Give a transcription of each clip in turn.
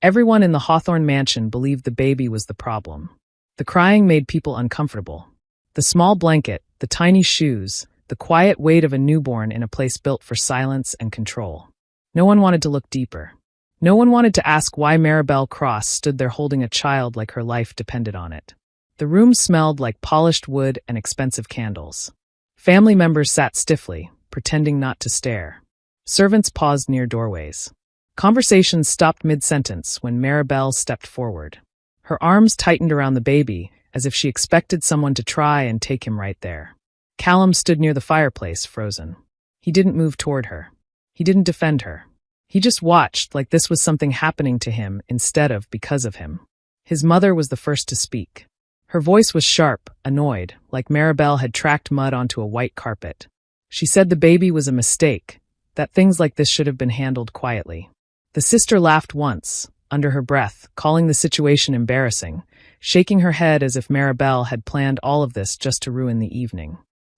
Everyone in the Hawthorne mansion believed the baby was the problem. The crying made people uncomfortable. The small blanket, the tiny shoes, the quiet weight of a newborn in a place built for silence and control. No one wanted to look deeper. No one wanted to ask why Maribel Cross stood there holding a child like her life depended on it. The room smelled like polished wood and expensive candles. Family members sat stiffly, pretending not to stare. Servants paused near doorways. Conversations stopped mid-sentence when Maribel stepped forward. Her arms tightened around the baby, as if she expected someone to try and take him right there. Callum stood near the fireplace, frozen. He didn't move toward her. He didn't defend her. He just watched like this was something happening to him instead of because of him. His mother was the first to speak. Her voice was sharp, annoyed, like Maribel had tracked mud onto a white carpet. She said the baby was a mistake, that things like this should have been handled quietly. The sister laughed once, under her breath, calling the situation embarrassing, shaking her head as if Maribel had planned all of this just to ruin the evening.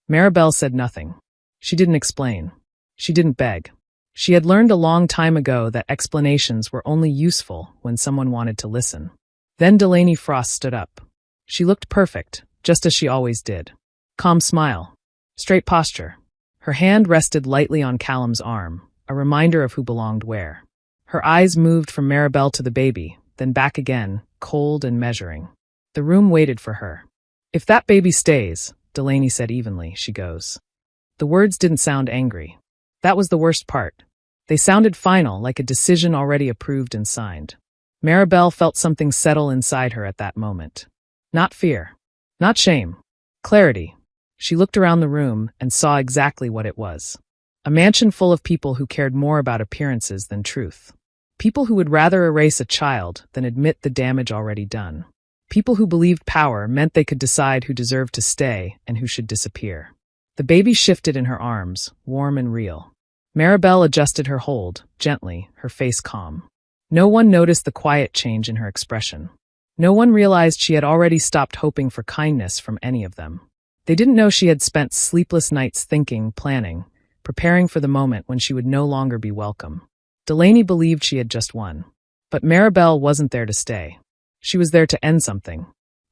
Maribel said nothing. She didn't explain. She didn't beg. She had learned a long time ago that explanations were only useful when someone wanted to listen. Then Delaney Frost stood up. She looked perfect, just as she always did. Calm smile. Straight posture. Her hand rested lightly on Callum's arm, a reminder of who belonged where. Her eyes moved from Maribel to the baby, then back again, cold and measuring. The room waited for her. If that baby stays, Delaney said evenly, she goes. The words didn't sound angry. That was the worst part. They sounded final, like a decision already approved and signed. Maribel felt something settle inside her at that moment. Not fear. Not shame. Clarity. She looked around the room and saw exactly what it was. A mansion full of people who cared more about appearances than truth. People who would rather erase a child than admit the damage already done. People who believed power meant they could decide who deserved to stay and who should disappear. The baby shifted in her arms, warm and real. Maribel adjusted her hold, gently, her face calm. No one noticed the quiet change in her expression. No one realized she had already stopped hoping for kindness from any of them. They didn't know she had spent sleepless nights thinking, planning, preparing for the moment when she would no longer be welcome. Delaney believed she had just won. But Maribel wasn't there to stay. She was there to end something.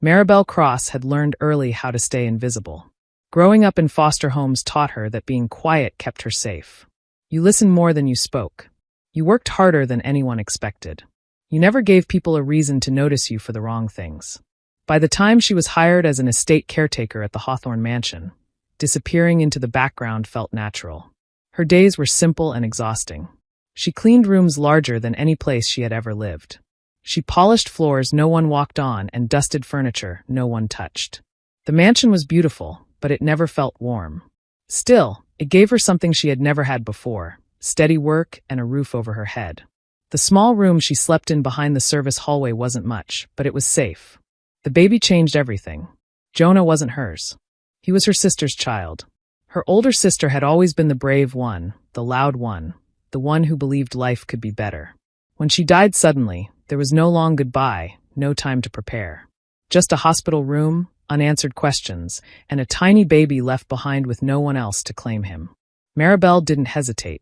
Maribel Cross had learned early how to stay invisible. Growing up in foster homes taught her that being quiet kept her safe. You listened more than you spoke. You worked harder than anyone expected. You never gave people a reason to notice you for the wrong things. By the time she was hired as an estate caretaker at the Hawthorne mansion, disappearing into the background felt natural. Her days were simple and exhausting. She cleaned rooms larger than any place she had ever lived. She polished floors no one walked on and dusted furniture no one touched. The mansion was beautiful, but it never felt warm. Still, it gave her something she had never had before, steady work and a roof over her head. The small room she slept in behind the service hallway wasn't much, but it was safe. The baby changed everything. Jonah wasn't hers. He was her sister's child. Her older sister had always been the brave one, the loud one, the one who believed life could be better. When she died suddenly, there was no long goodbye, no time to prepare. Just a hospital room, unanswered questions, and a tiny baby left behind with no one else to claim him. Maribel didn't hesitate.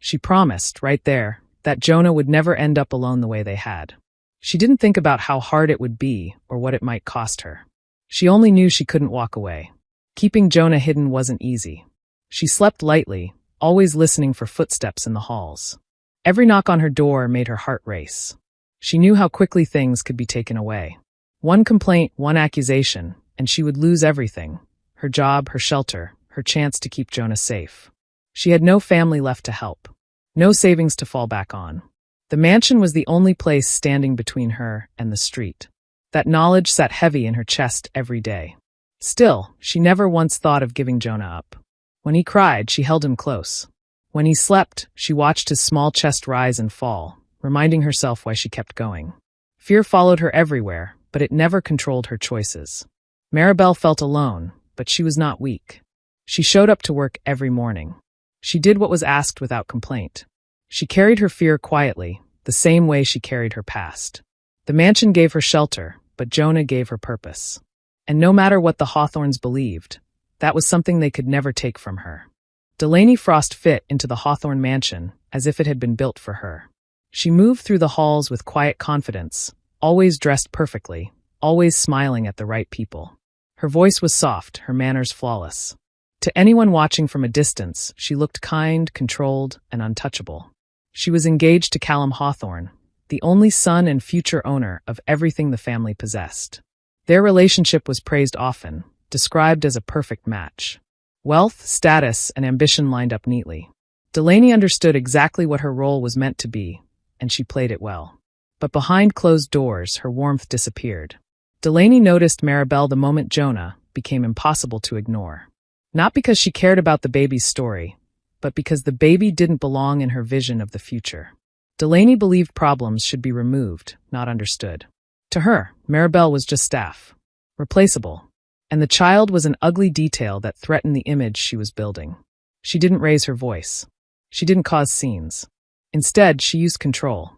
She promised, right there, that Jonah would never end up alone the way they had. She didn't think about how hard it would be or what it might cost her. She only knew she couldn't walk away. Keeping Jonah hidden wasn't easy. She slept lightly, always listening for footsteps in the halls. Every knock on her door made her heart race. She knew how quickly things could be taken away. One complaint, one accusation, and she would lose everything. Her job, her shelter, her chance to keep Jonah safe. She had no family left to help. No savings to fall back on. The mansion was the only place standing between her and the street. That knowledge sat heavy in her chest every day. Still, she never once thought of giving Jonah up. When he cried, she held him close. When he slept, she watched his small chest rise and fall, reminding herself why she kept going. Fear followed her everywhere, but it never controlled her choices. Maribel felt alone, but she was not weak. She showed up to work every morning. She did what was asked without complaint. She carried her fear quietly, the same way she carried her past. The mansion gave her shelter, but Jonah gave her purpose. And no matter what the Hawthorns believed, that was something they could never take from her. Delaney Frost fit into the Hawthorne mansion as if it had been built for her. She moved through the halls with quiet confidence, always dressed perfectly, always smiling at the right people. Her voice was soft, her manners flawless. To anyone watching from a distance, she looked kind, controlled, and untouchable. She was engaged to Callum Hawthorne, the only son and future owner of everything the family possessed. Their relationship was praised often, described as a perfect match. Wealth, status, and ambition lined up neatly. Delaney understood exactly what her role was meant to be, and she played it well. But behind closed doors, her warmth disappeared. Delaney noticed Maribel the moment Jonah became impossible to ignore. Not because she cared about the baby's story, but because the baby didn't belong in her vision of the future. Delaney believed problems should be removed, not understood. To her, Maribel was just staff, replaceable, and the child was an ugly detail that threatened the image she was building. She didn't raise her voice. She didn't cause scenes. Instead, she used control.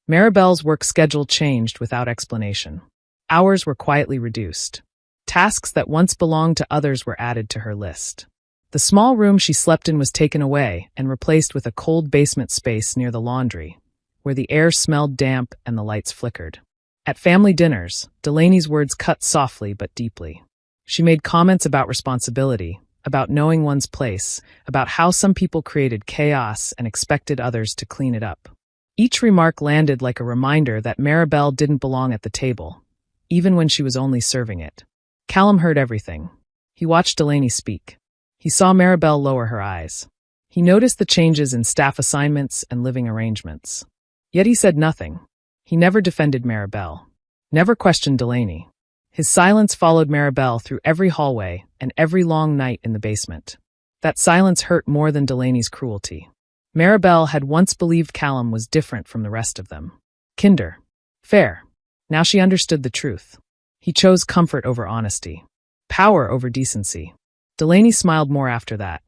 Maribel's work schedule changed without explanation. Hours were quietly reduced. Tasks that once belonged to others were added to her list. The small room she slept in was taken away and replaced with a cold basement space near the laundry, where the air smelled damp and the lights flickered. At family dinners, Delaney's words cut softly but deeply. She made comments about responsibility, about knowing one's place, about how some people created chaos and expected others to clean it up. Each remark landed like a reminder that Maribel didn't belong at the table, even when she was only serving it. Callum heard everything. He watched Delaney speak. He saw Maribel lower her eyes. He noticed the changes in staff assignments and living arrangements. Yet he said nothing. He never defended Maribel, never questioned Delaney. His silence followed Maribel through every hallway and every long night in the basement. That silence hurt more than Delaney's cruelty. Maribel had once believed Callum was different from the rest of them. Kinder. Fair. Now she understood the truth. He chose comfort over honesty, power over decency. Delaney smiled more after that.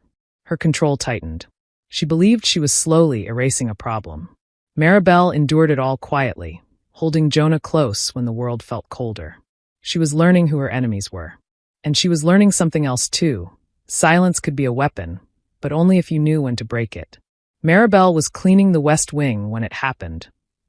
Her control tightened. She believed she was slowly erasing a problem. Maribel endured it all quietly, holding Jonah close when the world felt colder. She was learning who her enemies were. And she was learning something else too. Silence could be a weapon, but only if you knew when to break it. Maribel was cleaning the West Wing when it happened,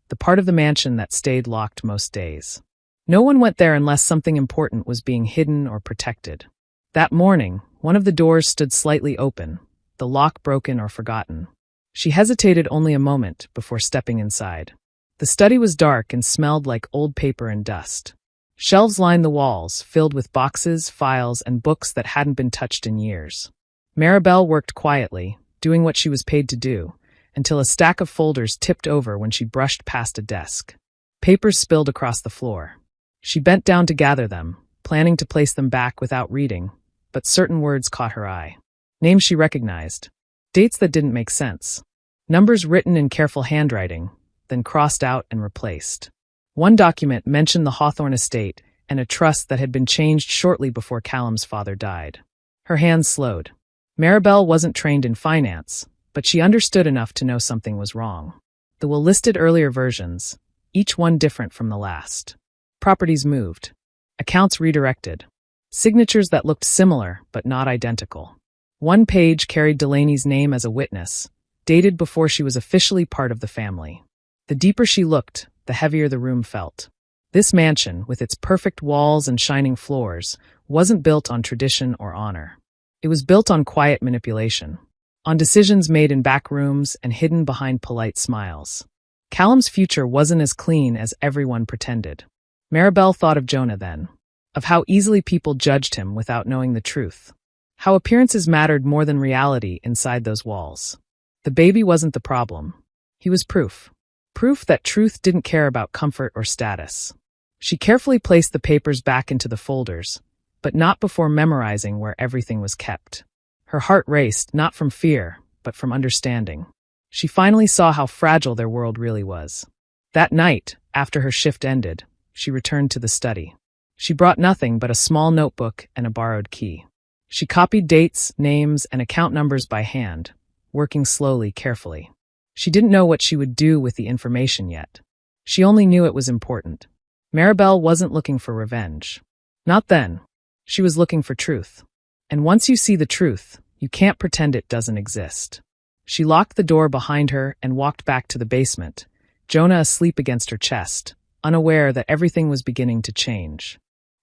the part of the mansion that stayed locked most days. No one went there unless something important was being hidden or protected. That morning, one of the doors stood slightly open, the lock broken or forgotten. She hesitated only a moment before stepping inside. The study was dark and smelled like old paper and dust. Shelves lined the walls, filled with boxes, files, and books that hadn't been touched in years. Maribel worked quietly, doing what she was paid to do, until a stack of folders tipped over when she brushed past a desk. Papers spilled across the floor. She bent down to gather them, planning to place them back without reading, but certain words caught her eye. Names she recognized. Dates that didn't make sense. Numbers written in careful handwriting, then crossed out and replaced. One document mentioned the Hawthorne estate and a trust that had been changed shortly before Callum's father died. Her hands slowed. Maribel wasn't trained in finance, but she understood enough to know something was wrong. The will listed earlier versions, each one different from the last. Properties moved. Accounts redirected. Signatures that looked similar but not identical. One page carried Delaney's name as a witness, dated before she was officially part of the family. The deeper she looked, the heavier the room felt. This mansion, with its perfect walls and shining floors, wasn't built on tradition or honor. It was built on quiet manipulation, on decisions made in back rooms and hidden behind polite smiles. Callum's future wasn't as clean as everyone pretended. Maribel thought of Jonah then, of how easily people judged him without knowing the truth, how appearances mattered more than reality inside those walls. The baby wasn't the problem. He was proof. Proof that truth didn't care about comfort or status. She carefully placed the papers back into the folders, but not before memorizing where everything was kept. Her heart raced, not from fear, but from understanding. She finally saw how fragile their world really was. That night, after her shift ended, she returned to the study. She brought nothing but a small notebook and a borrowed key. She copied dates, names, and account numbers by hand, working slowly, carefully. She didn't know what she would do with the information yet. She only knew it was important. Maribel wasn't looking for revenge. Not then. She was looking for truth. And once you see the truth, you can't pretend it doesn't exist. She locked the door behind her and walked back to the basement, Jonah asleep against her chest, unaware that everything was beginning to change.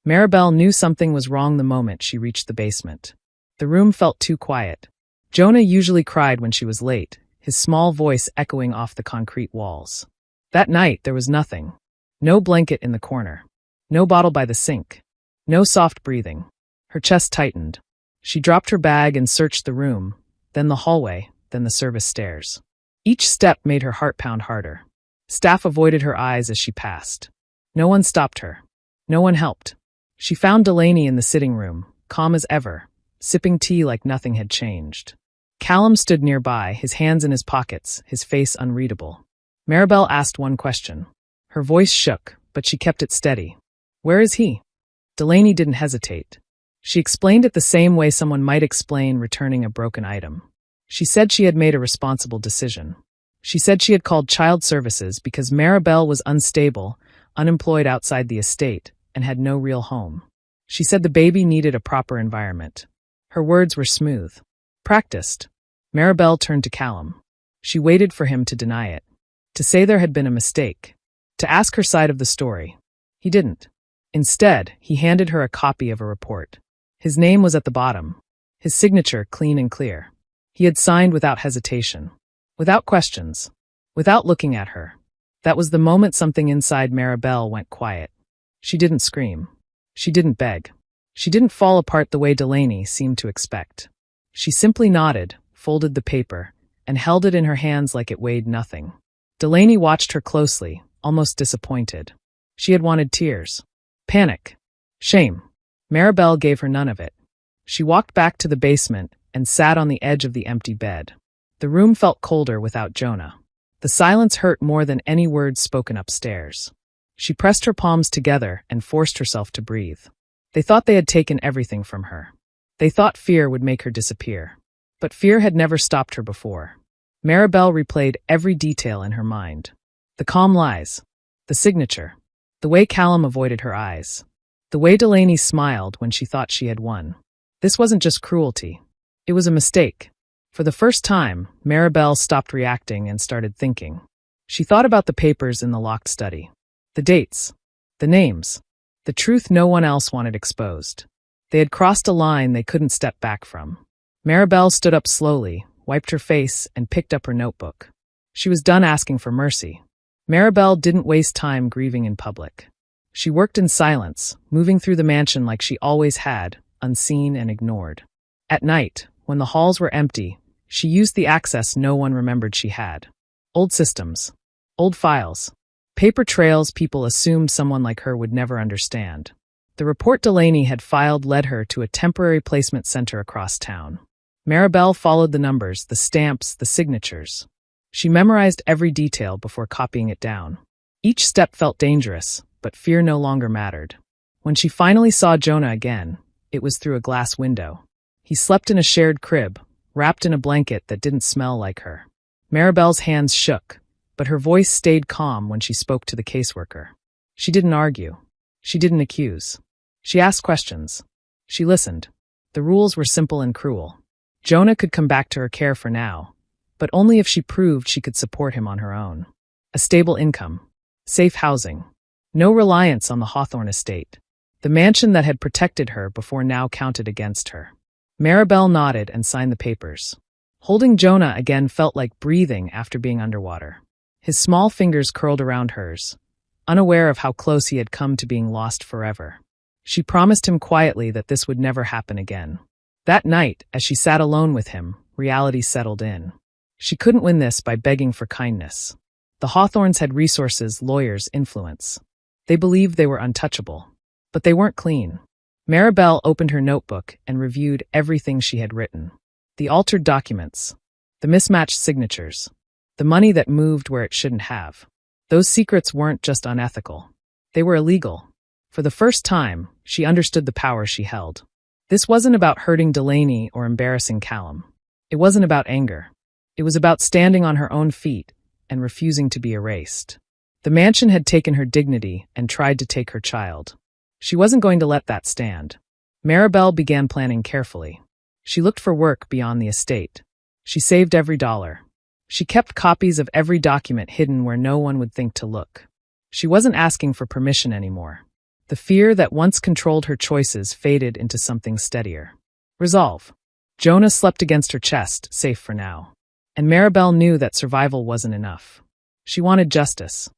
Maribel knew something was wrong the moment she reached the basement. The room felt too quiet. Jonah usually cried when she was late, his small voice echoing off the concrete walls. That night there was nothing. No blanket in the corner. No bottle by the sink. No soft breathing. Her chest tightened. She dropped her bag and searched the room, then the hallway, then the service stairs. Each step made her heart pound harder. Staff avoided her eyes as she passed. No one stopped her. No one helped. She found Delaney in the sitting room, calm as ever, sipping tea like nothing had changed. Callum stood nearby, his hands in his pockets, his face unreadable. Maribel asked one question. Her voice shook, but she kept it steady. Where is he? Delaney didn't hesitate. She explained it the same way someone might explain returning a broken item. She said she had made a responsible decision. She said she had called child services because Maribel was unstable, unemployed outside the estate, and had no real home. She said the baby needed a proper environment. Her words were smooth. Practiced. Maribel turned to Callum. She waited for him to deny it. To say there had been a mistake. To ask her side of the story. He didn't. Instead, he handed her a copy of a report. His name was at the bottom. His signature clean and clear. He had signed without hesitation. Without questions. Without looking at her. That was the moment something inside Maribel went quiet. She didn't scream. She didn't beg. She didn't fall apart the way Delaney seemed to expect. She simply nodded, folded the paper, and held it in her hands like it weighed nothing. Delaney watched her closely, almost disappointed. She had wanted tears. Panic. Shame. Maribel gave her none of it. She walked back to the basement and sat on the edge of the empty bed. The room felt colder without Jonah. The silence hurt more than any words spoken upstairs. She pressed her palms together and forced herself to breathe. They thought they had taken everything from her. They thought fear would make her disappear. But fear had never stopped her before. Maribel replayed every detail in her mind. The calm lies. The signature. The way Callum avoided her eyes. The way Delaney smiled when she thought she had won. This wasn't just cruelty. It was a mistake. For the first time, Maribel stopped reacting and started thinking. She thought about the papers in the locked study. The dates. The names. The truth no one else wanted exposed. They had crossed a line they couldn't step back from. Maribel stood up slowly, wiped her face, and picked up her notebook. She was done asking for mercy. Maribel didn't waste time grieving in public. She worked in silence, moving through the mansion like she always had, unseen and ignored. At night, when the halls were empty, she used the access no one remembered she had. Old systems. Old files. Paper trails people assumed someone like her would never understand. The report Delaney had filed led her to a temporary placement center across town. Maribel followed the numbers, the stamps, the signatures. She memorized every detail before copying it down. Each step felt dangerous, but fear no longer mattered. When she finally saw Jonah again, it was through a glass window. He slept in a shared crib, wrapped in a blanket that didn't smell like her. Maribel's hands shook, but her voice stayed calm when she spoke to the caseworker. She didn't argue. She didn't accuse. She asked questions. She listened. The rules were simple and cruel. Jonah could come back to her care for now, but only if she proved she could support him on her own. A stable income. Safe housing. No reliance on the Hawthorne estate. The mansion that had protected her before now counted against her. Maribel nodded and signed the papers. Holding Jonah again felt like breathing after being underwater. His small fingers curled around hers, unaware of how close he had come to being lost forever. She promised him quietly that this would never happen again. That night, as she sat alone with him, reality settled in. She couldn't win this by begging for kindness. The Hawthorns had resources, lawyers, influence. They believed they were untouchable. But they weren't clean. Maribel opened her notebook and reviewed everything she had written. The altered documents. The mismatched signatures. The money that moved where it shouldn't have. Those secrets weren't just unethical. They were illegal. For the first time, she understood the power she held. This wasn't about hurting Delaney or embarrassing Callum. It wasn't about anger. It was about standing on her own feet and refusing to be erased. The mansion had taken her dignity and tried to take her child. She wasn't going to let that stand. Maribel began planning carefully. She looked for work beyond the estate. She saved every dollar. She kept copies of every document hidden where no one would think to look. She wasn't asking for permission anymore. The fear that once controlled her choices faded into something steadier. Resolve. Jonah slept against her chest, safe for now. And Maribel knew that survival wasn't enough. She wanted justice.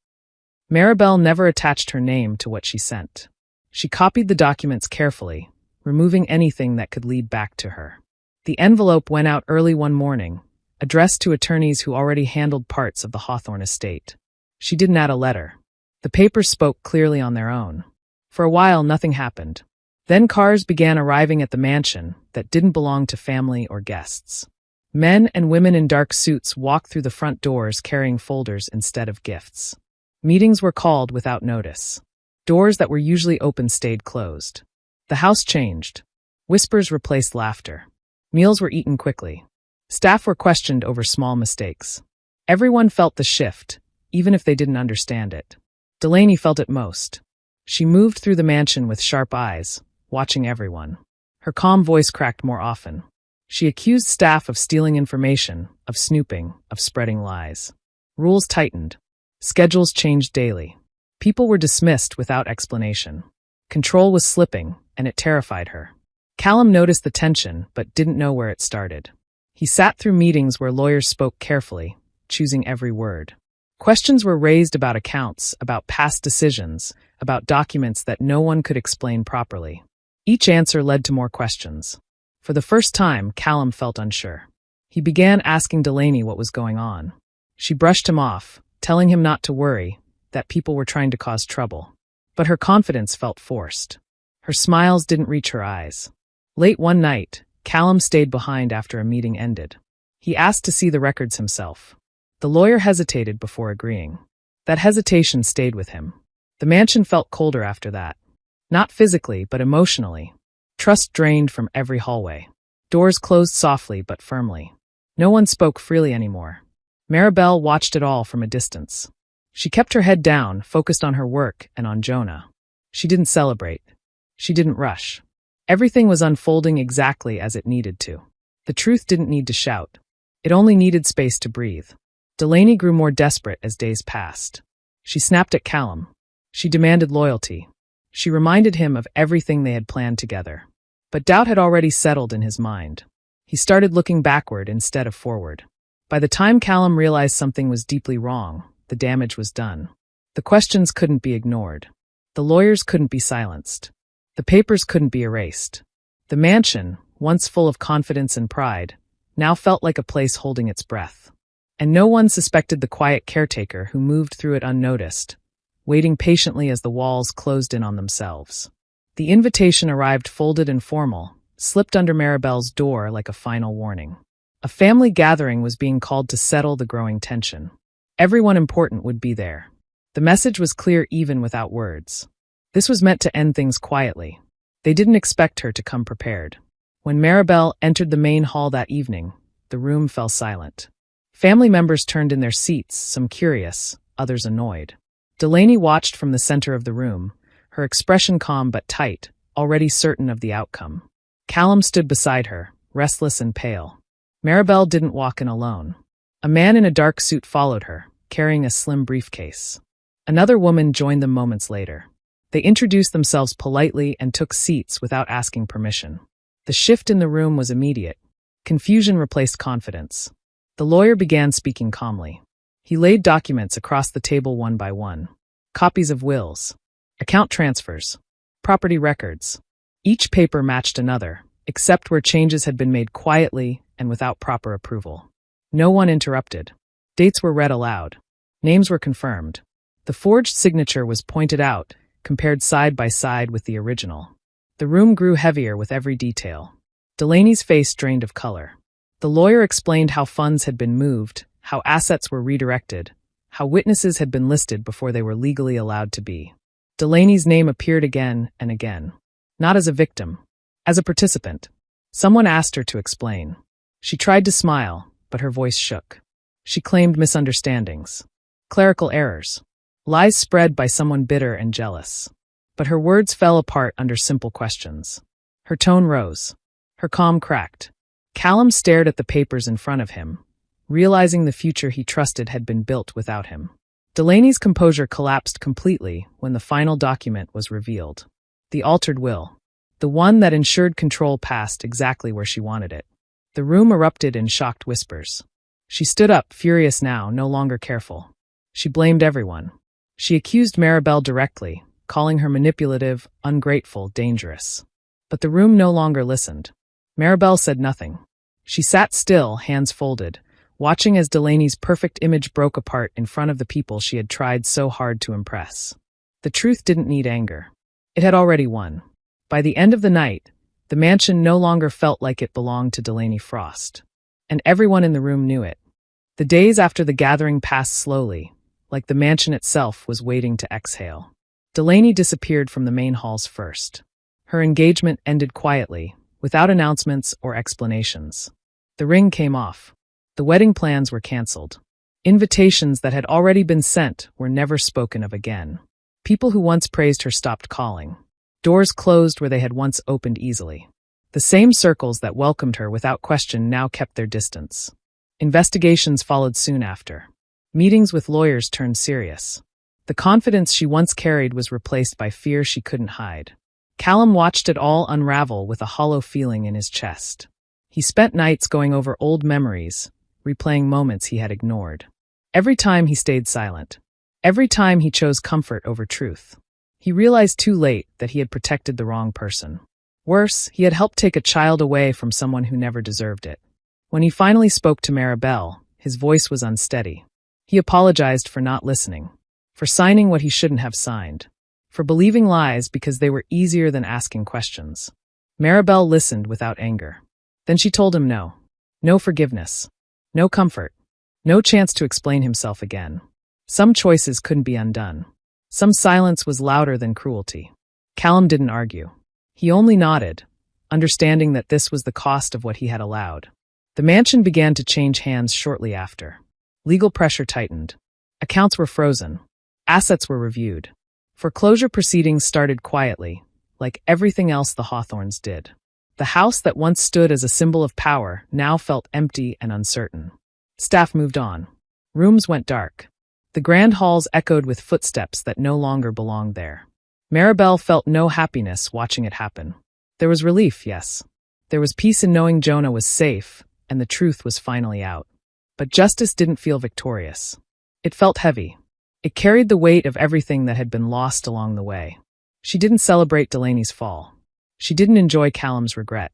Maribel never attached her name to what she sent. She copied the documents carefully, removing anything that could lead back to her. The envelope went out early one morning, addressed to attorneys who already handled parts of the Hawthorne estate. She didn't add a letter. The papers spoke clearly on their own. For a while, nothing happened. Then cars began arriving at the mansion that didn't belong to family or guests. Men and women in dark suits walked through the front doors carrying folders instead of gifts. Meetings were called without notice. Doors that were usually open stayed closed. The house changed. Whispers replaced laughter. Meals were eaten quickly. Staff were questioned over small mistakes. Everyone felt the shift, even if they didn't understand it. Delaney felt it most. She moved through the mansion with sharp eyes, watching everyone. Her calm voice cracked more often. She accused staff of stealing information, of snooping, of spreading lies. Rules tightened. Schedules changed daily. People were dismissed without explanation. Control was slipping, and it terrified her. Callum noticed the tension, but didn't know where it started. He sat through meetings where lawyers spoke carefully, choosing every word. Questions were raised about accounts, about past decisions, about documents that no one could explain properly. Each answer led to more questions. For the first time, Callum felt unsure. He began asking Delaney what was going on. She brushed him off, telling him not to worry, that people were trying to cause trouble. But her confidence felt forced. Her smiles didn't reach her eyes. Late one night, Callum stayed behind after a meeting ended. He asked to see the records himself. The lawyer hesitated before agreeing. That hesitation stayed with him. The mansion felt colder after that. Not physically, but emotionally. Trust drained from every hallway. Doors closed softly but firmly. No one spoke freely anymore. Maribel watched it all from a distance. She kept her head down, focused on her work and on Jonah. She didn't celebrate. She didn't rush. Everything was unfolding exactly as it needed to. The truth didn't need to shout. It only needed space to breathe. Delaney grew more desperate as days passed. She snapped at Callum. She demanded loyalty. She reminded him of everything they had planned together. But doubt had already settled in his mind. He started looking backward instead of forward. By the time Callum realized something was deeply wrong, the damage was done. The questions couldn't be ignored. The lawyers couldn't be silenced. The papers couldn't be erased. The mansion, once full of confidence and pride, now felt like a place holding its breath. And no one suspected the quiet caretaker who moved through it unnoticed, waiting patiently as the walls closed in on themselves. The invitation arrived folded and formal, slipped under Maribel's door like a final warning. A family gathering was being called to settle the growing tension. Everyone important would be there. The message was clear even without words. This was meant to end things quietly. They didn't expect her to come prepared. When Maribel entered the main hall that evening, the room fell silent. Family members turned in their seats, some curious, others annoyed. Delaney watched from the center of the room, her expression calm but tight, already certain of the outcome. Callum stood beside her, restless and pale. Maribel didn't walk in alone. A man in a dark suit followed her, carrying a slim briefcase. Another woman joined them moments later. They introduced themselves politely and took seats without asking permission. The shift in the room was immediate. Confusion replaced confidence. The lawyer began speaking calmly. He laid documents across the table one by one. Copies of wills, account transfers, property records. Each paper matched another, except where changes had been made quietly and without proper approval. No one interrupted. Dates were read aloud. Names were confirmed. The forged signature was pointed out, compared side by side with the original. The room grew heavier with every detail. Delaney's face drained of color. The lawyer explained how funds had been moved, how assets were redirected, how witnesses had been listed before they were legally allowed to be. Delaney's name appeared again and again. Not as a victim, as a participant. Someone asked her to explain. She tried to smile, but her voice shook. She claimed misunderstandings, clerical errors, lies spread by someone bitter and jealous. But her words fell apart under simple questions. Her tone rose. Her calm cracked. Callum stared at the papers in front of him, realizing the future he trusted had been built without him. Delaney's composure collapsed completely when the final document was revealed. The altered will. The one that ensured control passed exactly where she wanted it. The room erupted in shocked whispers. She stood up, furious now, no longer careful. She blamed everyone. She accused Maribel directly, calling her manipulative, ungrateful, dangerous. But the room no longer listened. Maribel said nothing. She sat still, hands folded, watching as Delaney's perfect image broke apart in front of the people she had tried so hard to impress. The truth didn't need anger. It had already won. By the end of the night, the mansion no longer felt like it belonged to Delaney Frost. And everyone in the room knew it. The days after the gathering passed slowly, like the mansion itself was waiting to exhale. Delaney disappeared from the main halls first. Her engagement ended quietly, without announcements or explanations. The ring came off. The wedding plans were canceled. Invitations that had already been sent were never spoken of again. People who once praised her stopped calling. Doors closed where they had once opened easily. The same circles that welcomed her without question now kept their distance. Investigations followed soon after. Meetings with lawyers turned serious. The confidence she once carried was replaced by fear she couldn't hide. Callum watched it all unravel with a hollow feeling in his chest. He spent nights going over old memories, replaying moments he had ignored. Every time he stayed silent. Every time he chose comfort over truth. He realized too late that he had protected the wrong person. Worse, he had helped take a child away from someone who never deserved it. When he finally spoke to Maribel, his voice was unsteady. He apologized for not listening, for signing what he shouldn't have signed, for believing lies because they were easier than asking questions. Maribel listened without anger. Then she told him no. No forgiveness. No comfort. No chance to explain himself again. Some choices couldn't be undone. Some silence was louder than cruelty. Callum didn't argue. He only nodded, understanding that this was the cost of what he had allowed. The mansion began to change hands shortly after. Legal pressure tightened. Accounts were frozen. Assets were reviewed. Foreclosure proceedings started quietly, like everything else the Hawthorns did. The house that once stood as a symbol of power now felt empty and uncertain. Staff moved on. Rooms went dark. The grand halls echoed with footsteps that no longer belonged there. Maribel felt no happiness watching it happen. There was relief, yes. There was peace in knowing Jonah was safe, and the truth was finally out. But justice didn't feel victorious. It felt heavy. It carried the weight of everything that had been lost along the way. She didn't celebrate Delaney's fall. She didn't enjoy Callum's regret.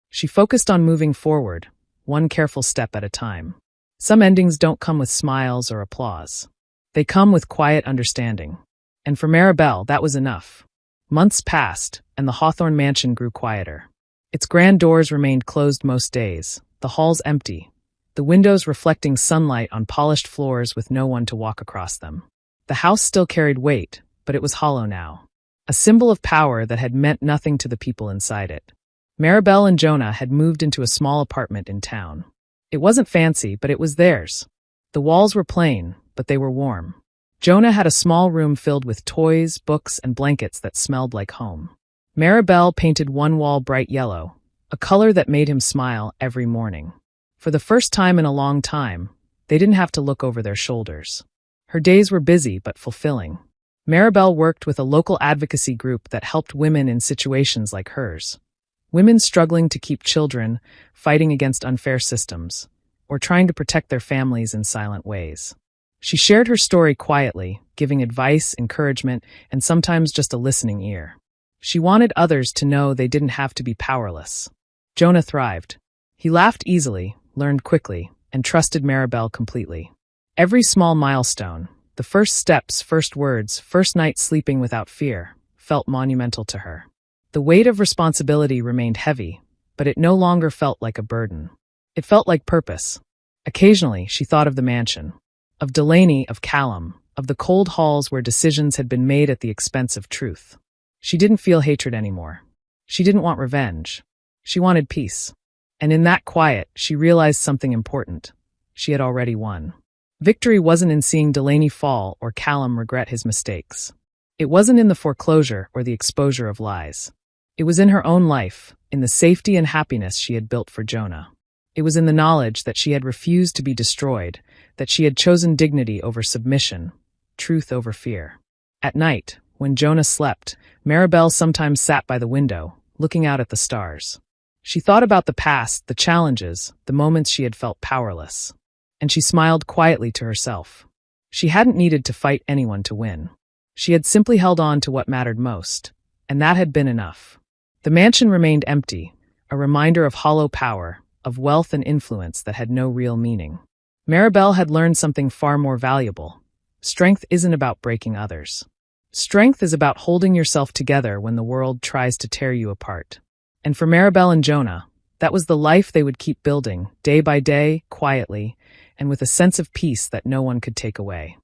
She focused on moving forward, one careful step at a time. Some endings don't come with smiles or applause. They come with quiet understanding. And for Maribel, that was enough. Months passed, and the Hawthorne mansion grew quieter. Its grand doors remained closed most days, the halls empty, the windows reflecting sunlight on polished floors with no one to walk across them. The house still carried weight, but it was hollow now. A symbol of power that had meant nothing to the people inside it. Maribel and Jonah had moved into a small apartment in town. It wasn't fancy, but it was theirs. The walls were plain, but they were warm. Jonah had a small room filled with toys, books, and blankets that smelled like home. Maribel painted one wall bright yellow, a color that made him smile every morning. For the first time in a long time, they didn't have to look over their shoulders. Her days were busy but fulfilling. Maribel worked with a local advocacy group that helped women in situations like hers. Women struggling to keep children, fighting against unfair systems, or trying to protect their families in silent ways. She shared her story quietly, giving advice, encouragement, and sometimes just a listening ear. She wanted others to know they didn't have to be powerless. Jonah thrived. He laughed easily, learned quickly, and trusted Maribel completely. Every small milestone, the first steps, first words, first night sleeping without fear, felt monumental to her. The weight of responsibility remained heavy, but it no longer felt like a burden. It felt like purpose. Occasionally, she thought of the mansion, of Delaney, of Callum, of the cold halls where decisions had been made at the expense of truth. She didn't feel hatred anymore. She didn't want revenge. She wanted peace. And in that quiet, she realized something important. She had already won. Victory wasn't in seeing Delaney fall or Callum regret his mistakes. It wasn't in the foreclosure or the exposure of lies. It was in her own life, in the safety and happiness she had built for Jonah. It was in the knowledge that she had refused to be destroyed, that she had chosen dignity over submission, truth over fear. At night, when Jonah slept, Maribel sometimes sat by the window, looking out at the stars. She thought about the past, the challenges, the moments she had felt powerless. And she smiled quietly to herself. She hadn't needed to fight anyone to win. She had simply held on to what mattered most, and that had been enough. The mansion remained empty, a reminder of hollow power, of wealth and influence that had no real meaning. Maribel had learned something far more valuable. Strength isn't about breaking others. Strength is about holding yourself together when the world tries to tear you apart. And for Maribel and Jonah, that was the life they would keep building, day by day, quietly, and with a sense of peace that no one could take away.